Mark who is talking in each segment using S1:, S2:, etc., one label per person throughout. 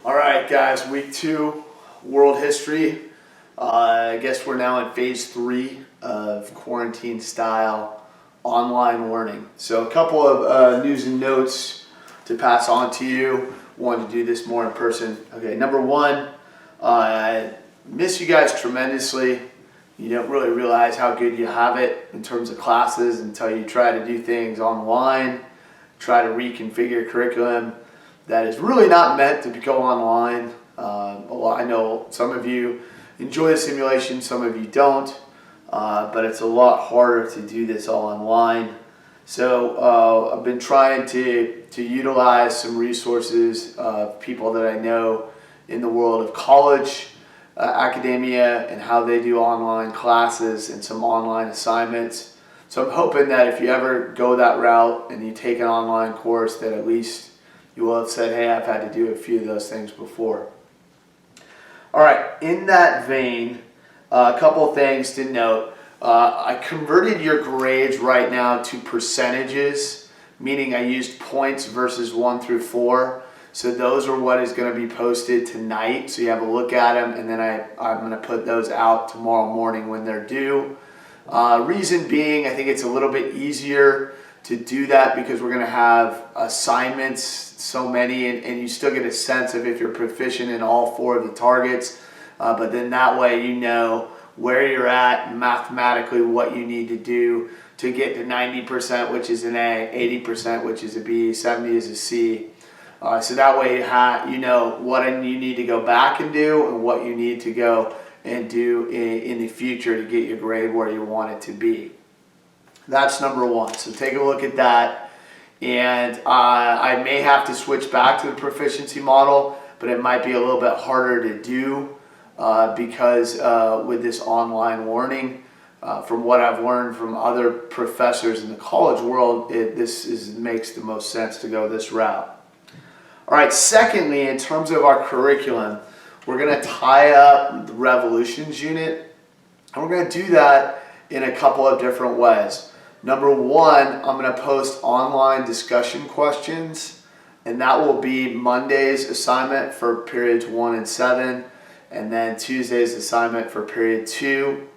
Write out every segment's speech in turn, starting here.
S1: All right, guys, week 2, world history. I guess we're now in phase 3 of quarantine style online learning. So a couple of news and notes to pass on to you. Wanted to do this more in person. Okay, number one, I miss you guys tremendously. You don't really realize how good you have it in terms of classes until you try to do things online, try to reconfigure your curriculum that is really not meant to go online. I know some of you enjoy the simulation, some of you don't, but it's a lot harder to do this all online. So I've been trying to utilize some resources of people that I know in the world of college, academia, and how they do online classes and some online assignments. So I'm hoping that if you ever go that route and you take an online course, that at least you will have said, hey, I've had to do a few of those things before. All right, in that vein, a couple of things to note. I converted your grades right now to percentages, meaning I used points versus 1 through 4. So those are what is going to be posted tonight. So you have a look at them, and then I'm going to put those out tomorrow morning when they're due. Reason being, I think it's a little bit easier to do that because we're going to have assignments, so many, and you still get a sense of if you're proficient in all 4 of the targets. But then that way you know where you're at mathematically, what you need to do to get to 90%, which is an A, 80%, which is a B, 70 is a C. So that way you know what you need to go back and do and what you need to go and do in the future to get your grade where you want it to be. That's number one. So take a look at that. And I may have to switch back to the proficiency model, but it might be a little bit harder to do because with this online learning, from what I've learned from other professors in the college world, makes the most sense to go this route. All right, secondly, in terms of our curriculum, we're going to tie up the Revolutions unit, and we're going to do that in a couple of different ways. Number one, I'm going to post online discussion questions, and that will be Monday's assignment for periods 1 and 7, and then Tuesday's assignment for period 2.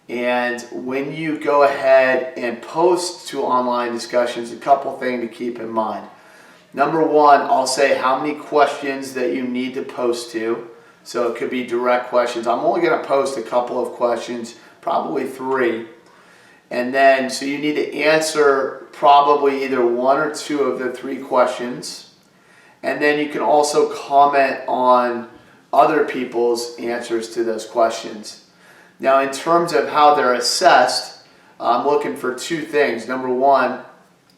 S1: And when you go ahead and post to online discussions, a couple things to keep in mind. Number one, I'll say how many questions that you need to post to. So it could be direct questions. I'm only going to post a couple of questions, probably 3. And then, so you need to answer probably either 1 or 2 of the 3 questions. And then you can also comment on other people's answers to those questions. Now, in terms of how they're assessed, I'm looking for 2 things. Number one,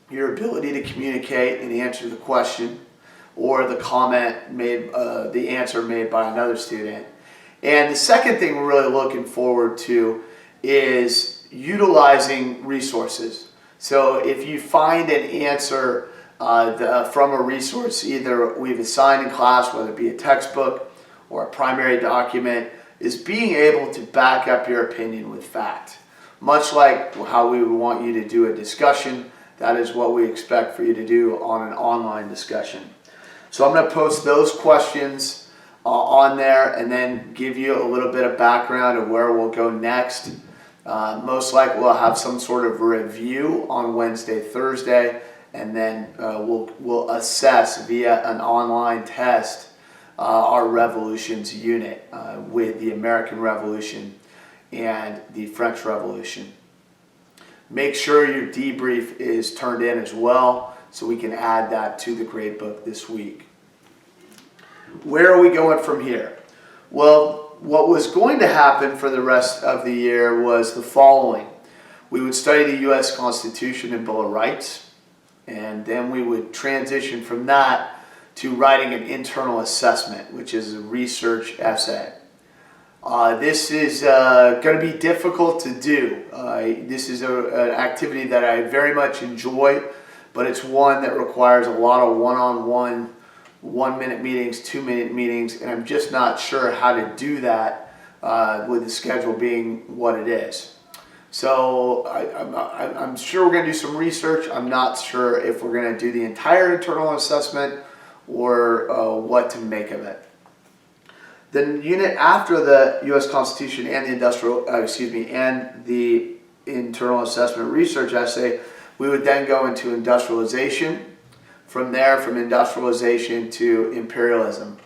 S1: your ability to communicate and answer the question or the comment made, the answer made by another student. And the second thing we're really looking forward to is utilizing resources. So if you find an answer from a resource, either we've assigned in class, whether it be a textbook or a primary document, is being able to back up your opinion with fact. Much like how we would want you to do a discussion, that is what we expect for you to do on an online discussion. So I'm going to post those questions on there and then give you a little bit of background of where we'll go next. Most likely we'll have some sort of review on Wednesday, Thursday, and then we'll assess via an online test our Revolutions unit with the American Revolution and the French Revolution. Make sure your debrief is turned in as well so we can add that to the gradebook this week. Where are we going from here? Well, what was going to happen for the rest of the year was the following. We would study the U.S. Constitution and Bill of Rights, and then we would transition from that to writing an internal assessment, which is a research essay. This is going to be difficult to do. This is an activity that I very much enjoy, but it's one that requires a lot of one-on-one 1-minute meetings, 2-minute meetings, and I'm just not sure how to do that with the schedule being what it is. So I'm sure we're going to do some research. I'm not sure if we're going to do the entire internal assessment or what to make of it. The unit after the U.S. Constitution and the and the internal assessment research essay, we would then go into industrialization. From there, from industrialization to imperialism.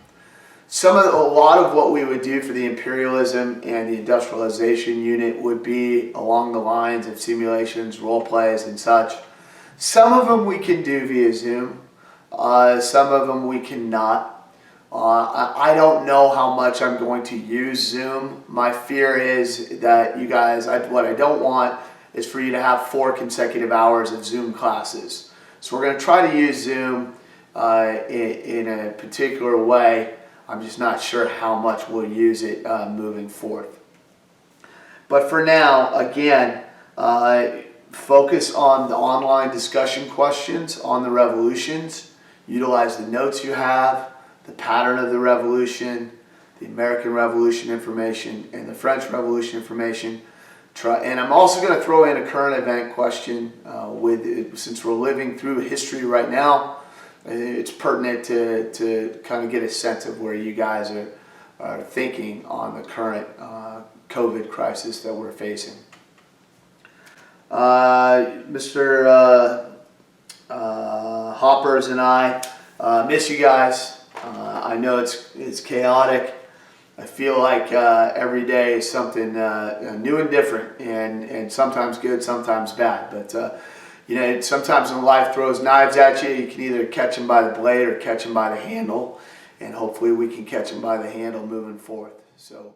S1: A lot of what we would do for the imperialism and the industrialization unit would be along the lines of simulations, role plays, and such. Some of them we can do via Zoom. Some of them we cannot. I don't know how much I'm going to use Zoom. My fear is that you guys, what I don't want is for you to have 4 consecutive hours of Zoom classes. So we're going to try to use Zoom in a particular way. I'm just not sure how much we'll use it moving forth. But for now, again, focus on the online discussion questions on the revolutions. Utilize the notes you have, the pattern of the revolution, the American Revolution information, and the French Revolution information. And I'm also going to throw in a current event question since we're living through history right now. It's pertinent to kind of get a sense of where you guys are thinking on the current COVID crisis that we're facing. Mr. Hoppers and I miss you guys. I know it's chaotic. I feel like every day is something new and different, and sometimes good, sometimes bad. But sometimes when life throws knives at you, you can either catch them by the blade or catch them by the handle, and hopefully we can catch them by the handle moving forth. So.